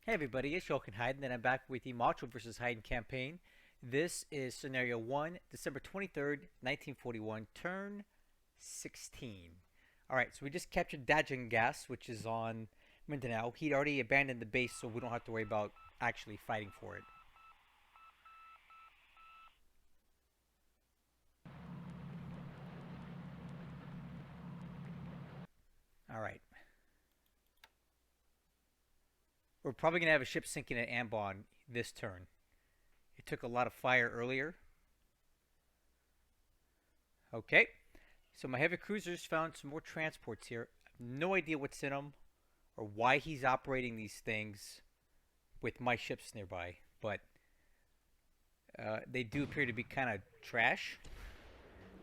Hey everybody, it's Heiden, and I'm back with the Macho versus Heiden campaign. This is scenario 1, December 23rd, 1941, turn 16. Alright, so we just captured Dajin Gas, which is on Mindanao. He'd already abandoned the base, so we don't have to worry about actually fighting for it. Alright. We're probably going to have a ship sinking at Ambon this turn. It took a lot of fire earlier. Okay. So my heavy cruisers found some more transports here. I have no idea what's in them or why he's operating these things with my ships nearby, but they do appear to be kind of trash.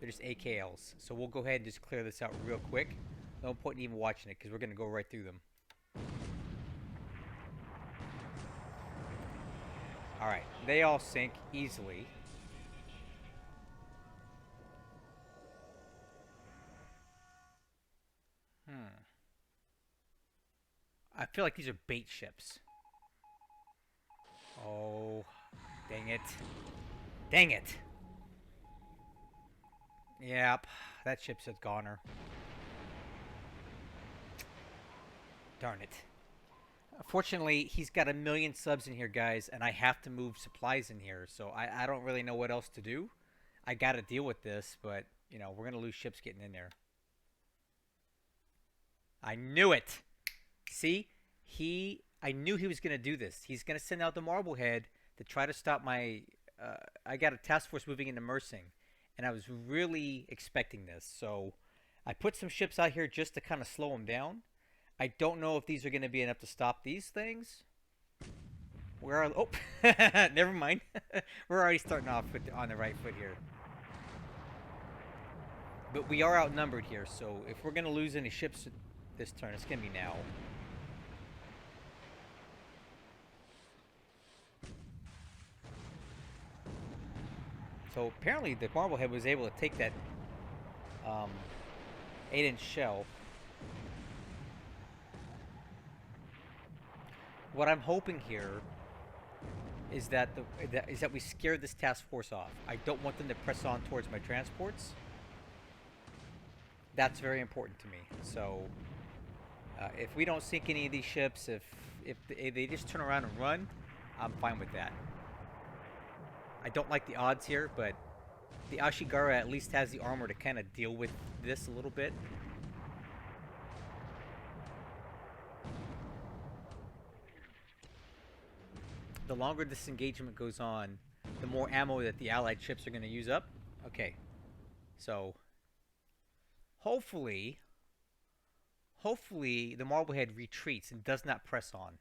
They're just AKLs. So we'll go ahead and just clear this out real quick. No point in even watching it because we're going to go right through them. Alright, they all sink easily. I feel like these are bait ships. Oh, dang it. Dang it! Yep, that ship's a goner. Darn it. Fortunately, he's got a million subs in here, guys, and I have to move supplies in here, so I don't really know what else to do. I gotta deal with this, but, you know, we're gonna lose ships getting in there. I knew it! See? I knew he was gonna do this. He's gonna send out the Marblehead to try to stop my... I got a task force moving into Mersing, and I was really expecting this, so I put some ships out here just to kind of slow him down. I don't know if these are going to be enough to stop these things. Where are... Oh! Never mind. We're already starting off on the right foot here. But we are outnumbered here, so if we're going to lose any ships this turn, it's going to be now. So apparently the Marblehead was able to take that 8-inch shell. What I'm hoping here is that we scare this task force off. I don't want them to press on towards my transports. That's very important to me. So if we don't sink any of these ships, if they just turn around and run, I'm fine with that. I don't like the odds here, but the Ashigara at least has the armor to kind of deal with this a little bit. The longer this engagement goes on, the more ammo that the Allied ships are going to use up. Okay, so hopefully the Marblehead retreats and does not press on.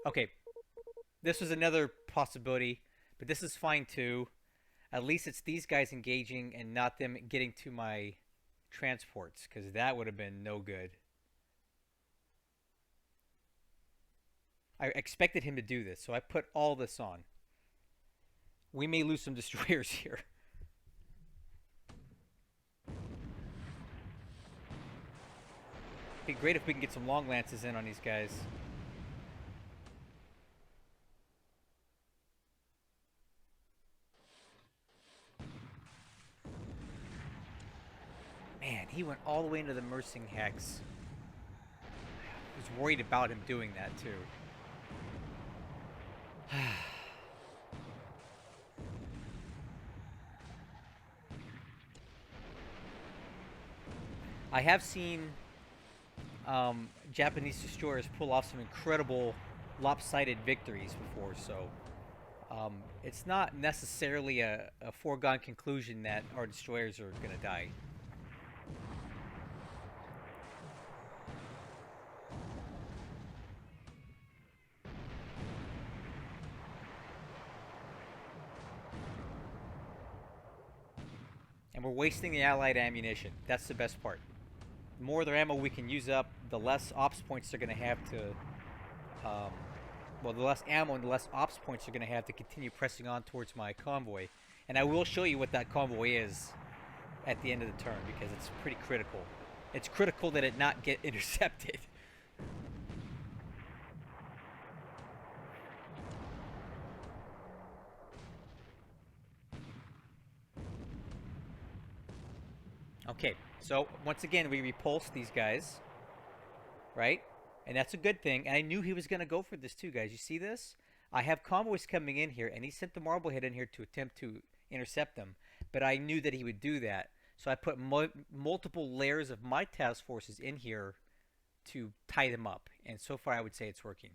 Okay, this was another possibility, but this is fine too. At least it's these guys engaging and not them getting to my transports, because that would have been no good. I expected him to do this, so I put all this on. We may lose some destroyers here. It'd be great if we can get some long lances in on these guys. Man, he went all the way into the Mersing hex. I was worried about him doing that too. I have seen Japanese destroyers pull off some incredible lopsided victories before, so it's not necessarily a foregone conclusion that our destroyers are going to die. And we're wasting the Allied ammunition. That's the best part. The more of their ammo we can use up, the less ops points they're going to have to... well, the less ammo and the less ops points they're going to have to continue pressing on towards my convoy. And I will show you what that convoy is at the end of the turn, because it's pretty critical. it's critical that it not get intercepted. Okay, so once again, we repulsed these guys, right? And that's a good thing. And I knew he was going to go for this too, guys. You see this? I have convoys coming in here, and he sent the Marblehead in here to attempt to intercept them. But I knew that he would do that. So I put multiple layers of my task forces in here to tie them up. And so far, I would say it's working.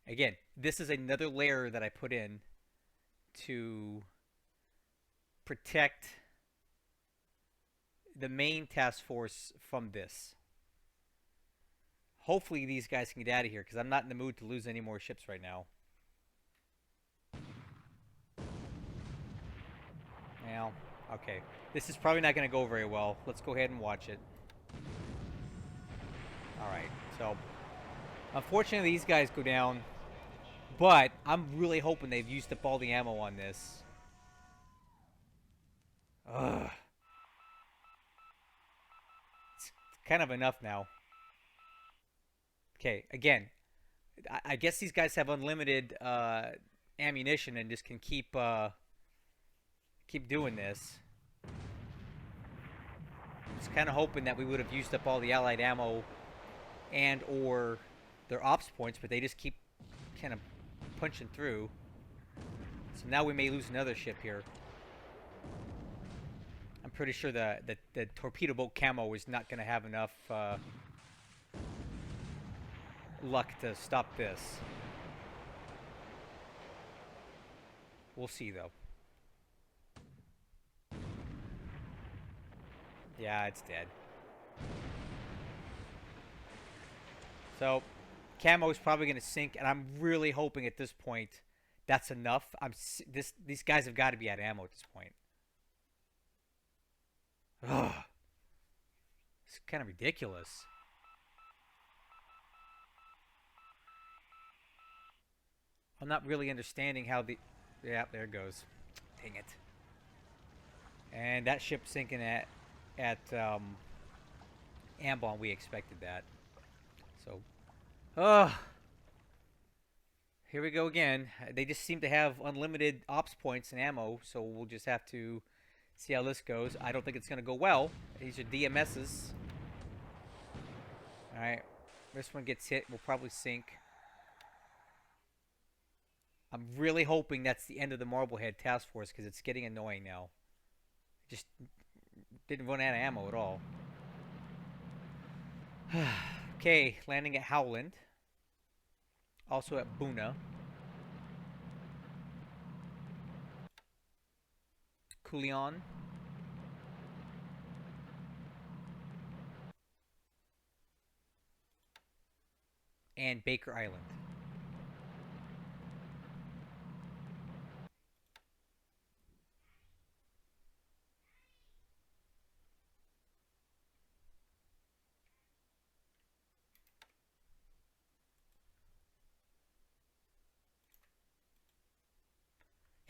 Again, this is another layer that I put in to protect the main task force from this. Hopefully these guys can get out of here because I'm not in the mood to lose any more ships right now. Well, okay. This is probably not going to go very well. Let's go ahead and watch it. Alright, so unfortunately these guys go down, but I'm really hoping they've used up all the ammo on this. Ugh. It's kind of enough now. Okay, again, I guess these guys have unlimited ammunition and just can keep doing this. Just kind of hoping that we would have used up all the Allied ammo and or their ops points, but they just keep kind of punching through. So now we may lose another ship here. I'm pretty sure the torpedo boat camo is not going to have enough luck to stop this. We'll see, though. Yeah, it's dead. So, camo is probably going to sink, and I'm really hoping at this point that's enough. These guys have got to be out of ammo at this point. Ugh. It's kind of ridiculous. I'm not really understanding how the... Yeah, there it goes. Dang it. And that ship sinking at Ambon, we expected that. So, here we go again. They just seem to have unlimited ops points and ammo, so we'll just have to see how this goes. I don't think it's going to go well. These are DMSs. Alright. This one gets hit. We'll probably sink. I'm really hoping that's the end of the Marblehead task force because it's getting annoying now. Just didn't run out of ammo at all. Okay, landing at Howland. Also at Buna. Kulion. And Baker Island.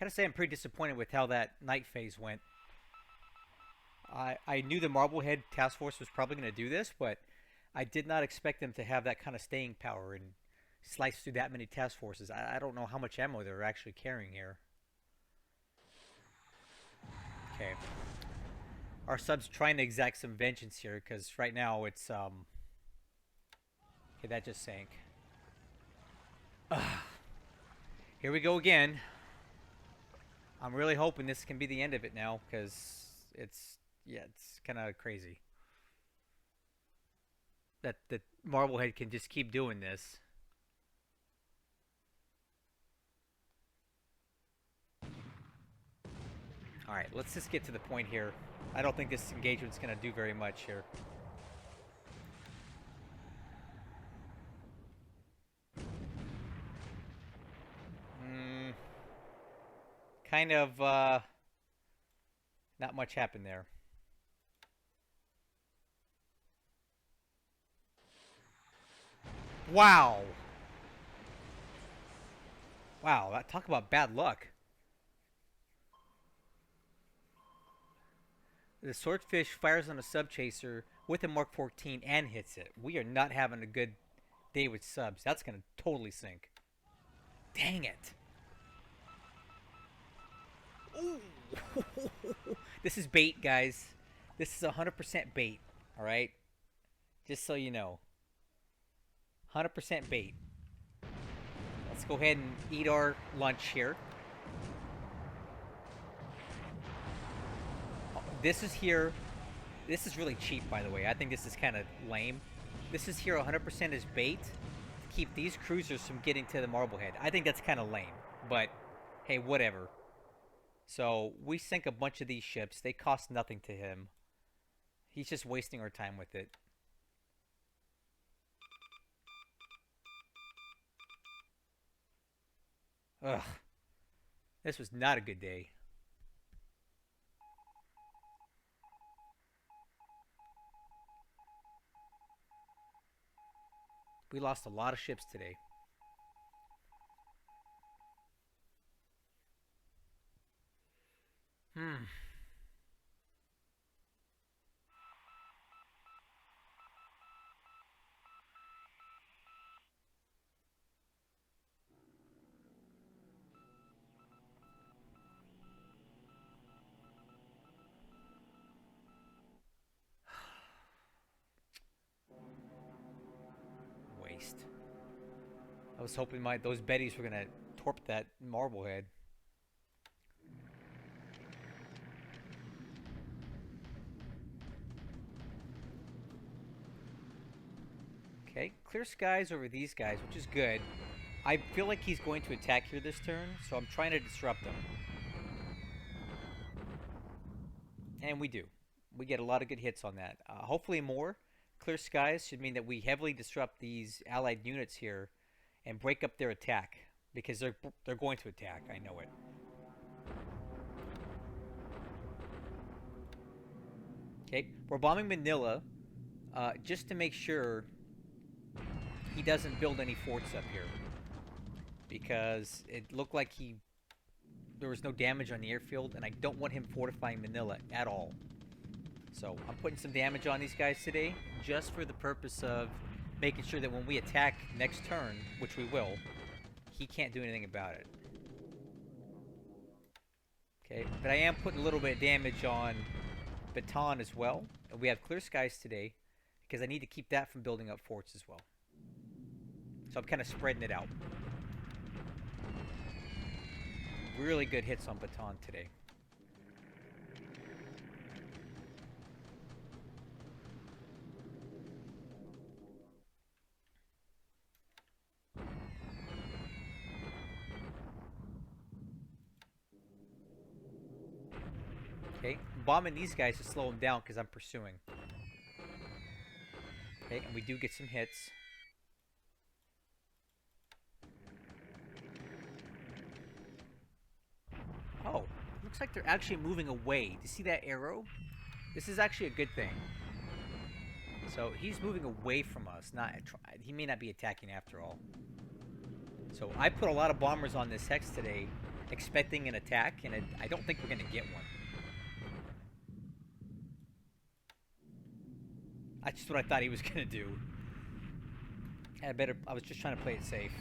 Gotta say I'm pretty disappointed with how that night phase went. I knew the Marblehead task force was probably going to do this, but I did not expect them to have that kind of staying power and slice through that many task forces. I don't know how much ammo they're actually carrying here. Okay. Our sub's trying to exact some vengeance here, because right now it's, okay, that just sank. Here we go again. I'm really hoping this can be the end of it now, because it's kind of crazy that the Marblehead can just keep doing this. Alright, let's just get to the point here. I don't think this engagement's going to do very much here. Kind of, not much happened there. Wow. Wow, talk about bad luck. The swordfish fires on a sub chaser with a Mark 14 and hits it. We are not having a good day with subs. That's gonna totally sink. Dang it. Ooh. This is bait, guys. This is 100% bait. All right. Just so you know. 100% bait. Let's go ahead and eat our lunch here. This is here. This is really cheap, by the way. I think this is kind of lame. This is here 100% as bait to keep these cruisers from getting to the Marblehead. I think that's kind of lame, but hey, whatever. So we sink a bunch of these ships. They cost nothing to him. He's just wasting our time with it. Ugh. This was not a good day. We lost a lot of ships today. Hmm. Waste. I was hoping those Bettys were gonna torp that Marblehead. Okay, clear skies over these guys, which is good. I feel like he's going to attack here this turn, so I'm trying to disrupt him. And we do. We get a lot of good hits on that. Hopefully more. Clear skies should mean that we heavily disrupt these allied units here and break up their attack, because they're going to attack. I know it. Okay, we're bombing Manila just to make sure he doesn't build any forts up here, because it looked like there was no damage on the airfield, and I don't want him fortifying Manila at all. So I'm putting some damage on these guys today, just for the purpose of making sure that when we attack next turn, which we will, he can't do anything about it. Okay, but I am putting a little bit of damage on Baton as well. And we have clear skies today, because I need to keep that from building up forts as well. So I'm kind of spreading it out. Really good hits on Baton today. Okay, bombing these guys to slow them down because I'm pursuing. Okay, and we do get some hits. Oh, looks like they're actually moving away. Do you see that arrow? This is actually a good thing. So he's moving away from us. He may not be attacking after all. So I put a lot of bombers on this hex today, expecting an attack, and I don't think we're going to get one. That's just what I thought he was going to do. I was just trying to play it safe.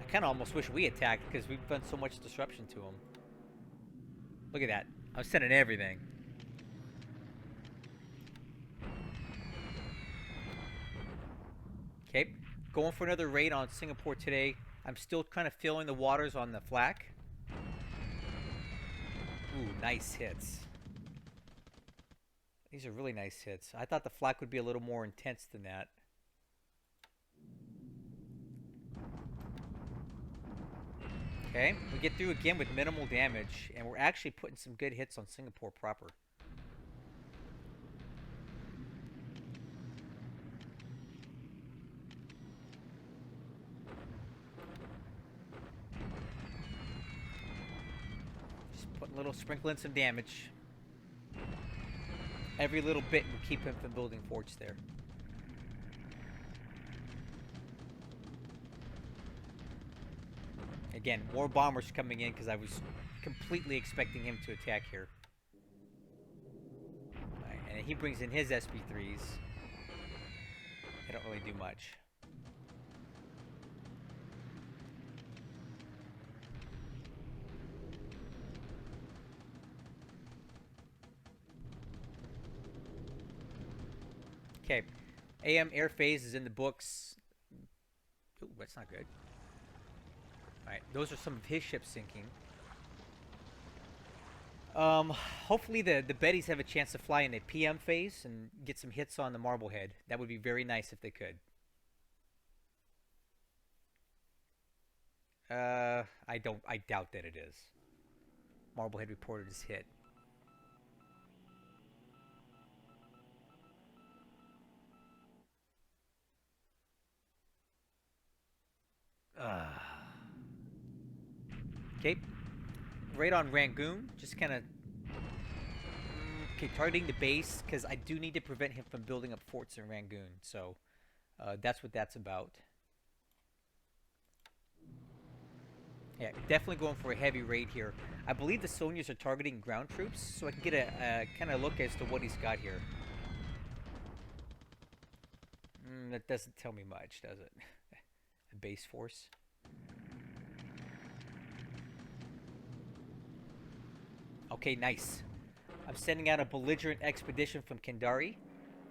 I kind of almost wish we attacked, because we've done so much disruption to him. Look at that. I'm sending everything. Okay, going for another raid on Singapore today. I'm still kind of feeling the waters on the flak. Ooh, nice hits. These are really nice hits. I thought the flak would be a little more intense than that. Okay, we get through again with minimal damage, and we're actually putting some good hits on Singapore proper. Just putting a little, sprinkling some damage. Every little bit will keep him from building forts there. Again, more bombers coming in because I was completely expecting him to attack here. Right, and he brings in his SP3s. They don't really do much. Okay, AM air phase is in the books. Ooh, that's not good. Alright, those are some of his ships sinking. Hopefully the Bettys have a chance to fly in a PM phase and get some hits on the Marblehead. That would be very nice if they could. I doubt that it is. Marblehead reported his hit. Okay, right on Rangoon. Just kind of okay, targeting the base because I do need to prevent him from building up forts in Rangoon. So that's what that's about. Yeah, definitely going for a heavy raid here. I believe the Sonias are targeting ground troops, so I can get a kind of look as to what he's got here. That doesn't tell me much, does it? A base force. Okay, nice. I'm sending out a belligerent expedition from Kendari.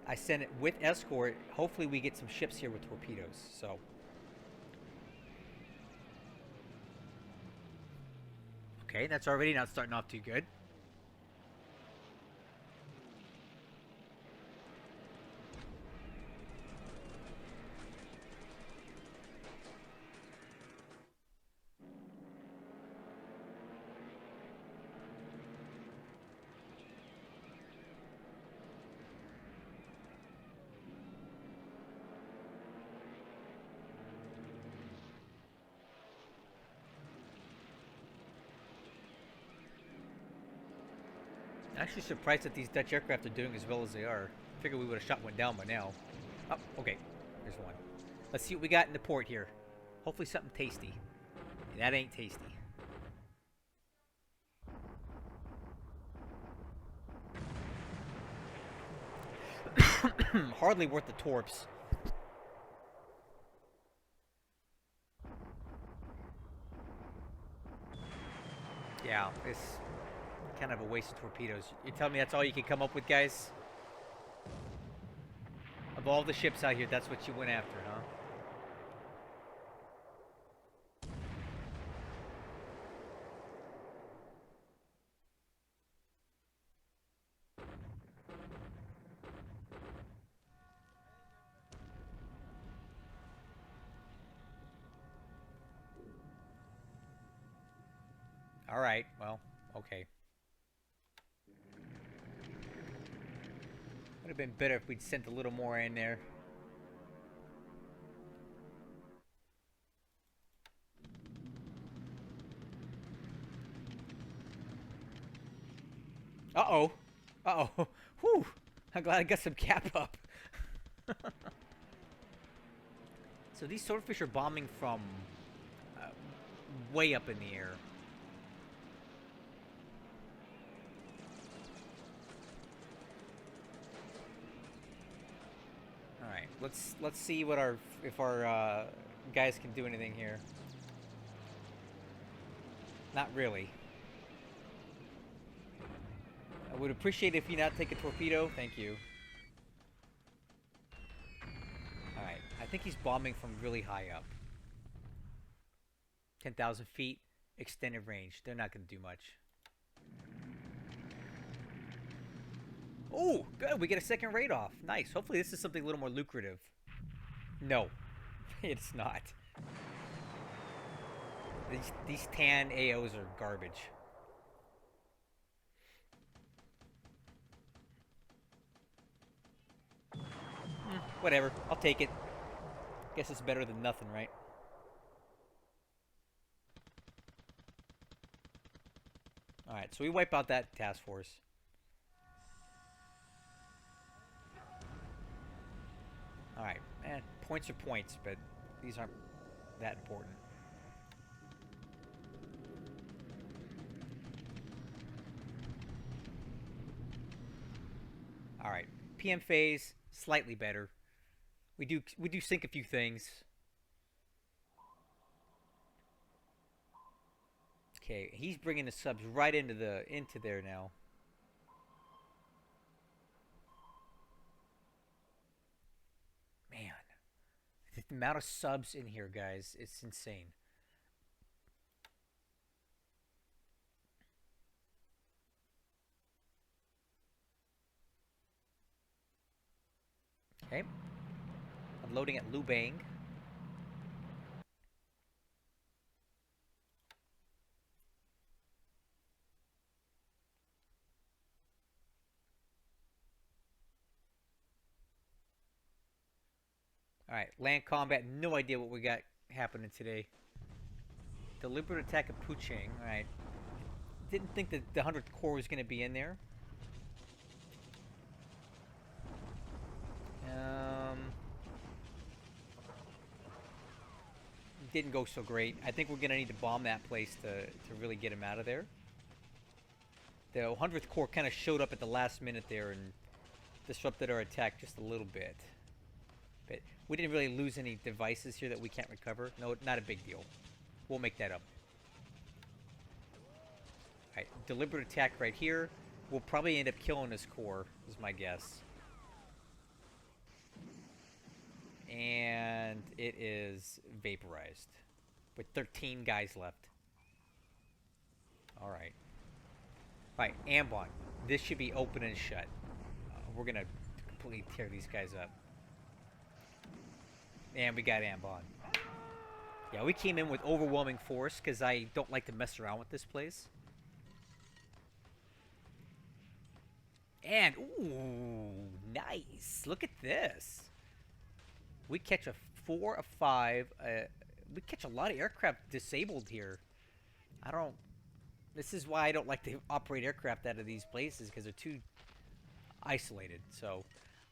I sent it with escort. Hopefully we get some ships here with torpedoes, so... Okay, that's already not starting off too good. I'm actually surprised that these Dutch aircraft are doing as well as they are. I figured we would have shot one down by now. Oh, okay. There's one. Let's see what we got in the port here. Hopefully something tasty. That ain't tasty. Hardly worth the torps. Yeah, it's kind of a waste of torpedoes. You tell me that's all you can come up with, guys? Of all the ships out here, that's what you went after, huh? Alright, well, okay. Would have been better if we'd sent a little more in there. Uh-oh. Uh-oh. Whew. I'm glad I got some cap up. So these swordfish are bombing from way up in the air. All right, let's see what if our guys can do anything here. Not really. I would appreciate if you not take a torpedo. Thank you. Alright, I think he's bombing from really high up. 10,000 feet, extended range. They're not going to do much. Oh, good. We get a second raid off. Nice. Hopefully this is something a little more lucrative. No, it's not. These tan AOs are garbage. Whatever. I'll take it. Guess it's better than nothing, right? Alright, so we wipe out that task force. Alright, points are points, but these aren't that important. PM phase, slightly better. We do sink a few things. Okay, he's bringing the subs right into there now. Man, the amount of subs in here, guys, it's insane. Okay, unloading at Lubang. Alright, land combat, no idea what we got happening today. Deliberate attack of Puching, alright. Didn't think that the 100th Corps was going to be in there. Didn't go so great. I think we're going to need to bomb that place to really get him out of there. The 100th Corps kind of showed up at the last minute there and disrupted our attack just a little bit. But we didn't really lose any devices here that we can't recover. No, not a big deal. We'll make that up. Alright, deliberate attack right here. We'll probably end up killing this Corps, is my guess. And it is vaporized. With 13 guys left. Alright. Alright, Ambon. This should be open and shut. We're gonna completely tear these guys up. And we got Ambon. Yeah, we came in with overwhelming force because I don't like to mess around with this place. And, ooh, nice. Look at this. We catch a 4 of 5. We catch a lot of aircraft disabled here. This is why I don't like to operate aircraft out of these places, because they're too isolated. So,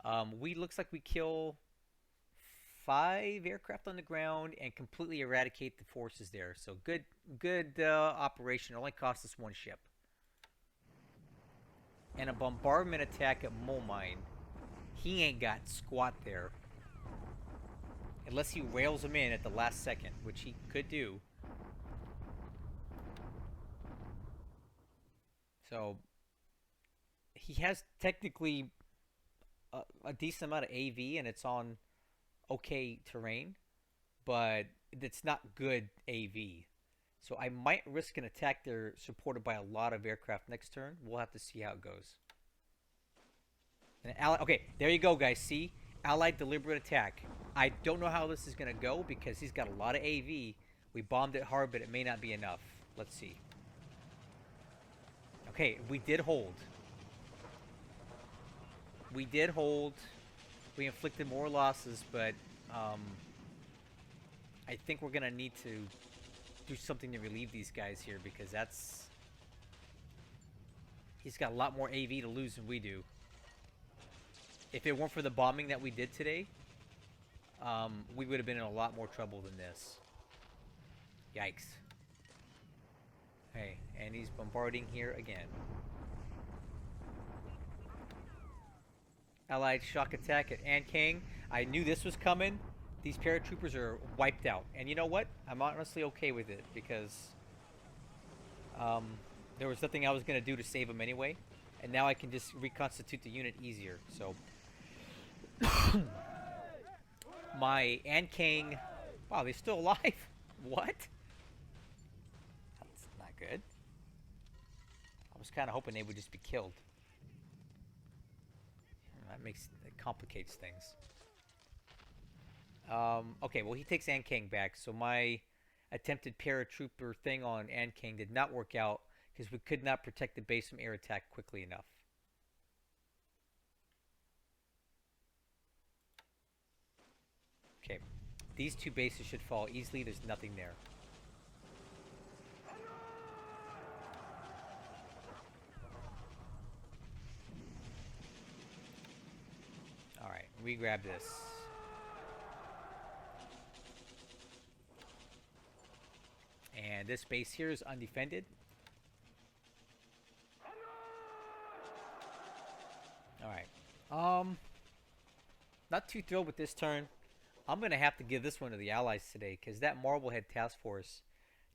looks like we kill 5 aircraft on the ground and completely eradicate the forces there. So good operation. It only cost us 1 ship. And a bombardment attack at Mole Mine. He ain't got squat there. Unless he rails him in at the last second, which he could do. So, he has technically a decent amount of AV, and it's on okay terrain, but it's not good AV. So I might risk an attack there supported by a lot of aircraft next turn. We'll have to see how it goes. Okay, there you go, guys. See? Allied deliberate attack. I don't know how this is going to go because he's got a lot of AV. We bombed it hard, but it may not be enough. Let's see. Okay, we did hold. We did hold. We inflicted more losses, but I think we're going to need to do something to relieve these guys here because that's... He's got a lot more AV to lose than we do. If it weren't for the bombing that we did today, we would have been in a lot more trouble than this. Yikes. Hey, and he's bombarding here again. Allied shock attack at Ankang. I knew this was coming. These paratroopers are wiped out. And you know what? I'm honestly okay with it because there was nothing I was going to do to save them anyway. And now I can just reconstitute the unit easier. So my Ankang... Wow, they're still alive? What? That's not good. I was kind of hoping they would just be killed. It complicates things. Okay, well, he takes Ankang back, so my attempted paratrooper thing on Ankang did not work out because we could not protect the base from air attack quickly enough. Okay, these 2 bases should fall easily. There's nothing there. Alright, we grab this. And this base here is undefended. Alright. Not too thrilled with this turn. I'm gonna have to give this one to the Allies today because that Marblehead task force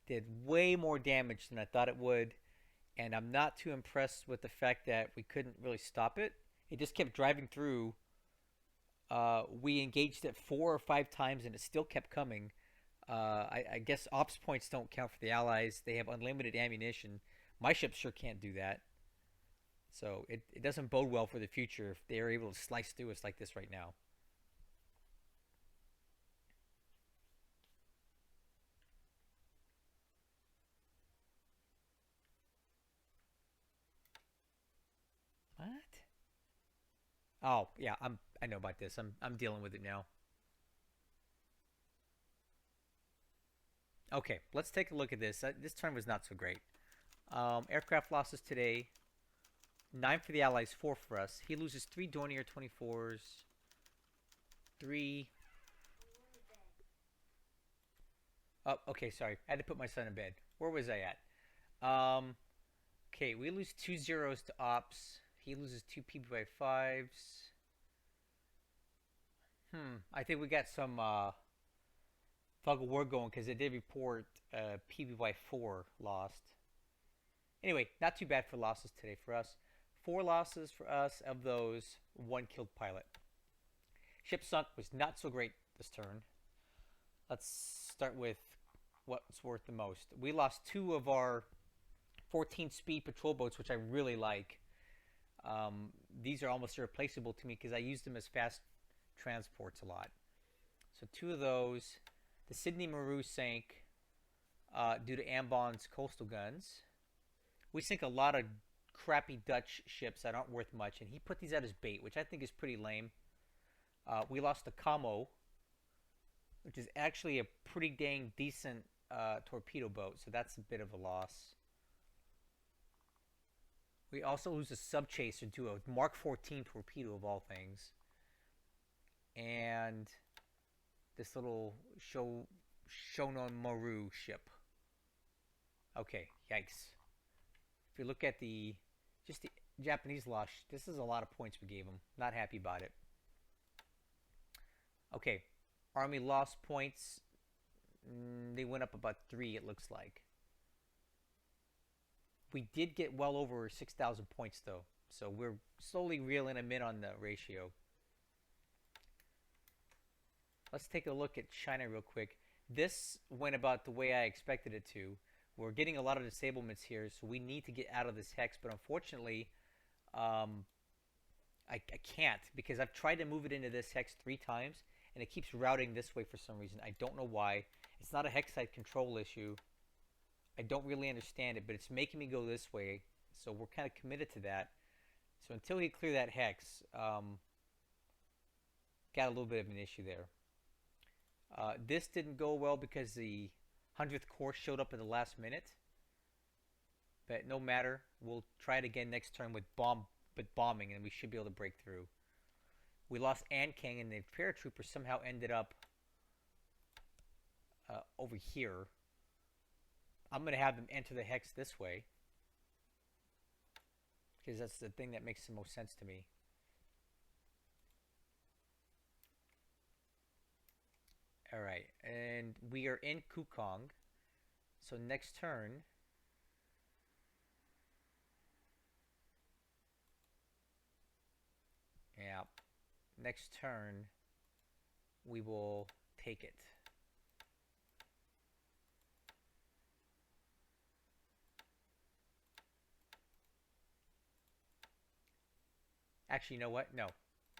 did way more damage than I thought it would, and I'm not too impressed with the fact that we couldn't really stop it. It just kept driving through. We engaged it 4 or 5 times, and it still kept coming. I guess ops points don't count for the Allies. They have unlimited ammunition. My ships sure can't do that. So it doesn't bode well for the future if they're able to slice through us like this right now. What? Oh yeah, I know about this. I'm dealing with it now. Okay, let's take a look at this. This turn was not so great. Aircraft losses today. 9 for the Allies, 4 for us. He loses 3 Dornier 24s. 3. Oh, okay, sorry. I had to put my son in bed. Where was I at? Okay, we lose 2 zeros to ops. He loses 2 PBY5s. I think we got some fog of war going because they did report PBY4 lost. Anyway, not too bad for losses today for us. 4 losses for us. Of those, 1 killed pilot. Ship sunk was not so great this turn. Let's start with what's worth the most. We lost 2 of our 14 speed patrol boats, which I really like. These are almost irreplaceable to me because I use them as fast transports a lot. So 2 of those. The Sydney Maru sank due to Ambon's coastal guns. We sink a lot of crappy Dutch ships that aren't worth much, and he put these out as bait, which I think is pretty lame. We lost the Camo, which is actually a pretty dang decent torpedo boat, so that's a bit of a loss. We also lose a subchaser to a Mark 14 torpedo of all things. And this little Shonon Maru ship. Okay, yikes. If you look at the Japanese loss, this is a lot of points we gave them. Not happy about it. Okay, Army lost points. They went up about 3, it looks like. We did get well over 6,000 points, though. So we're slowly reeling them in on the ratio. Let's take a look at China real quick. This went about the way I expected it to. We're getting a lot of disablements here, so we need to get out of this hex. But unfortunately, I can't because I've tried to move it into this hex 3 times, and it keeps routing this way for some reason. I don't know why. It's not a hex site control issue. I don't really understand it, but it's making me go this way. So we're kind of committed to that. So until he clear that hex, got a little bit of an issue there. This didn't go well because the 100th Corps showed up at the last minute. But no matter. We'll try it again next turn with bombing, and we should be able to break through. We lost Ankang, and the paratroopers somehow ended up over here. I'm going to have them enter the hex this way, because that's the thing that makes the most sense to me. Alright, and we are in Kukong. So next turn, next turn we will take it. Actually, you know what? No.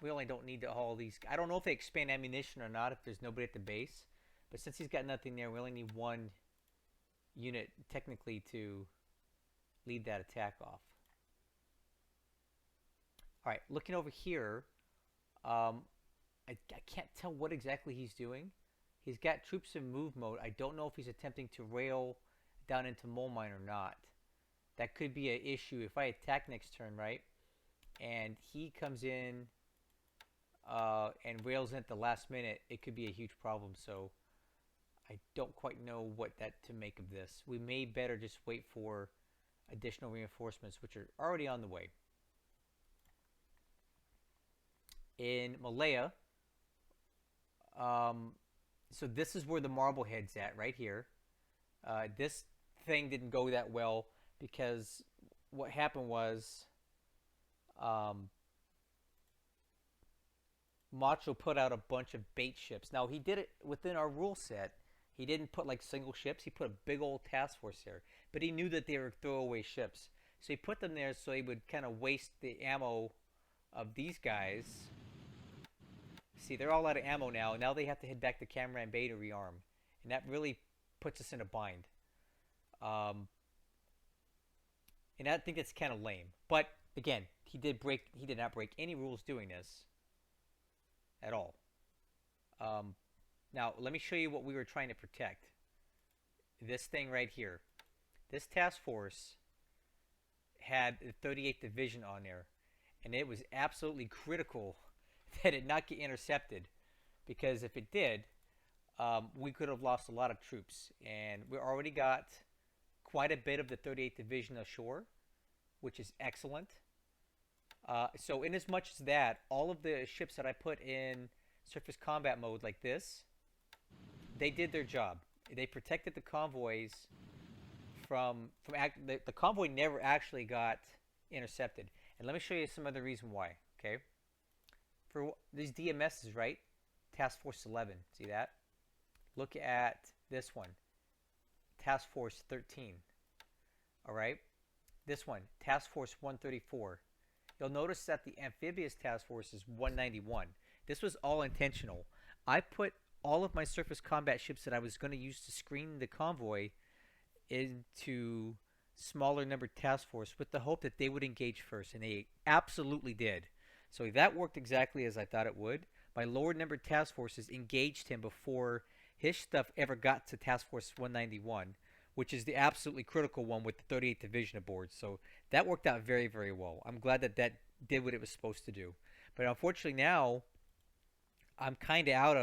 We only don't need all these. I don't know if they expand ammunition or not if there's nobody at the base. But since he's got nothing there, we only need 1 unit technically to lead that attack off. Alright, looking over here, I can't tell what exactly he's doing. He's got troops in move mode. I don't know if he's attempting to rail down into mole mine or not. That could be an issue if I attack next turn, right? And he comes in and rails in at the last minute, it could be a huge problem. So I don't quite know what to make of this. We may better just wait for additional reinforcements, which are already on the way. in Malaya. Um, so this is where the Marblehead's at, right here. This thing didn't go that well because what happened was um, Macho put out a bunch of bait ships. Now he did it within our rule set. He didn't put like single ships. He put a big old task force there, but he knew that they were throwaway ships, so he put them there so he would kind of waste the ammo of these guys. See, they're all out of ammo now. Now they have to head back to Cameron Bay to rearm, and that really puts us in a bind. Um, and I think it's kind of lame. But again, he did not break any rules doing this at all. Um, Now let me show you what we were trying to protect. This thing right here. This task force had the 38th Division on there, and it was absolutely critical that it not get intercepted, because if it did, we could have lost a lot of troops, and we already got quite a bit of the 38th Division ashore, which is excellent. So in as much as that, all of the ships that I put in surface combat mode like this, they did their job. They protected the convoys the convoy never actually got intercepted. And let me show you some other reason why. Okay, for these DMSs, right? Task Force 11. See that? Look at this one, Task Force 13. All right, this one, Task Force 134. You'll notice that the amphibious task force is 191. This was all intentional. I put all of my surface combat ships that I was going to use to screen the convoy into smaller numbered task force with the hope that they would engage first, and they absolutely did. So that worked exactly as I thought it would. My lower numbered task forces engaged him before his stuff ever got to Task Force 191, which is the absolutely critical one with the 38th Division aboard. So that worked out very, very well. I'm glad that that did what it was supposed to do. But unfortunately now, I'm kind of out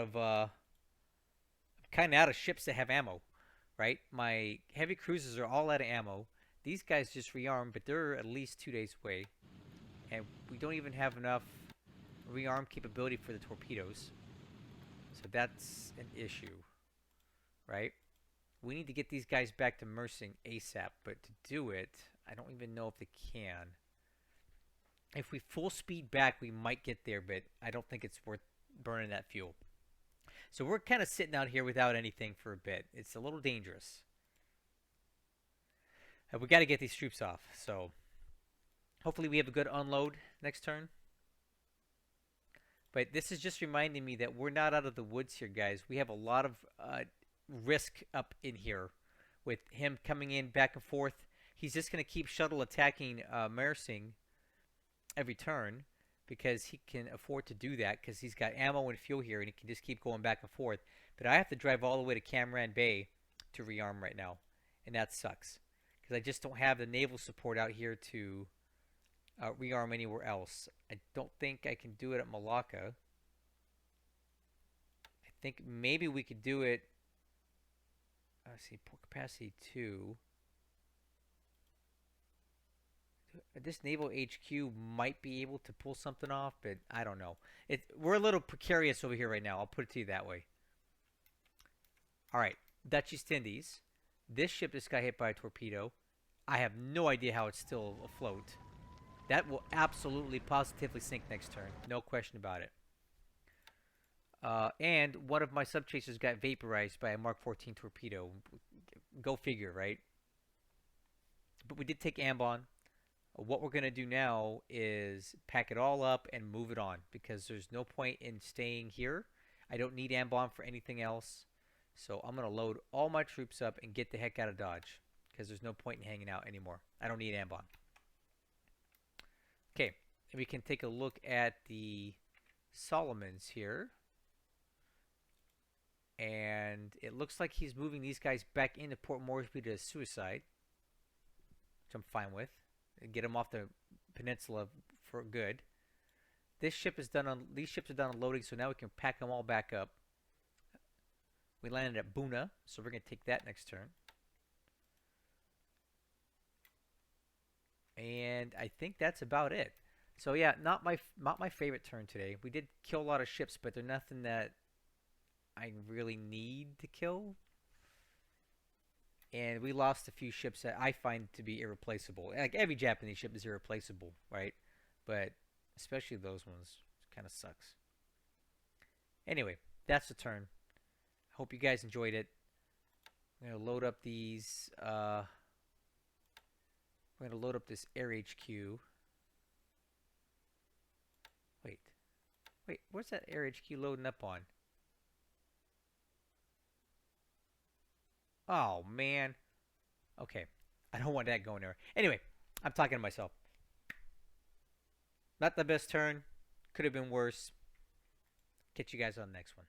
of ships that have ammo, right? My heavy cruisers are all out of ammo. These guys just rearmed, but they're at least 2 days away, and we don't even have enough rearm capability for the torpedoes. So that's an issue, right? We need to get these guys back to Mersing ASAP, but to do it, I don't even know if they can. If we full speed back, we might get there, but I don't think it's worth burning that fuel. So we're kind of sitting out here without anything for a bit. It's a little dangerous. We got to get these troops off. So hopefully we have a good unload next turn. But this is just reminding me that we're not out of the woods here, guys. We have a lot of risk up in here with him coming in back and forth. He's just going to keep shuttle attacking Mersing every turn, because he can afford to do that because he's got ammo and fuel here, and he can just keep going back and forth. But I have to drive all the way to Cameron Bay to rearm right now, and that sucks because I just don't have the naval support out here to rearm anywhere else. I don't think I can do it at Malacca. I think maybe we could do it. Let's see, port capacity 2. This naval HQ might be able to pull something off, but I don't know. We're a little precarious over here right now. I'll put it to you that way. All right, Dutch East Indies. This ship just got hit by a torpedo. I have no idea how it's still afloat. That will absolutely, positively sink next turn. No question about it. And one of my subchasers got vaporized by a Mark 14 torpedo. Go figure, right? But we did take Ambon. What we're going to do now is pack it all up and move it on, because there's no point in staying here. I don't need Ambon for anything else. So I'm going to load all my troops up and get the heck out of Dodge, because there's no point in hanging out anymore. I don't need Ambon. Okay, we can take a look at the Solomons here. And it looks like he's moving these guys back into Port Moresby to suicide, which I'm fine with. Get them off the peninsula for good. These ships are done unloading, so now we can pack them all back up. We landed at Buna, so we're going to take that next turn. And I think that's about it. So yeah, not my favorite turn today. We did kill a lot of ships, but they're nothing that I really need to kill. And we lost a few ships that I find to be irreplaceable. Like every Japanese ship is irreplaceable, right? But especially those ones, kind of sucks. Anyway, that's the turn. Hope you guys enjoyed it. I'm gonna load up these. We're gonna load up this Air HQ. Wait, where's that Air HQ loading up on? Oh man. Okay, I don't want that going there. Anyway, I'm talking to myself. Not the best turn. Could have been worse. Catch you guys on the next one.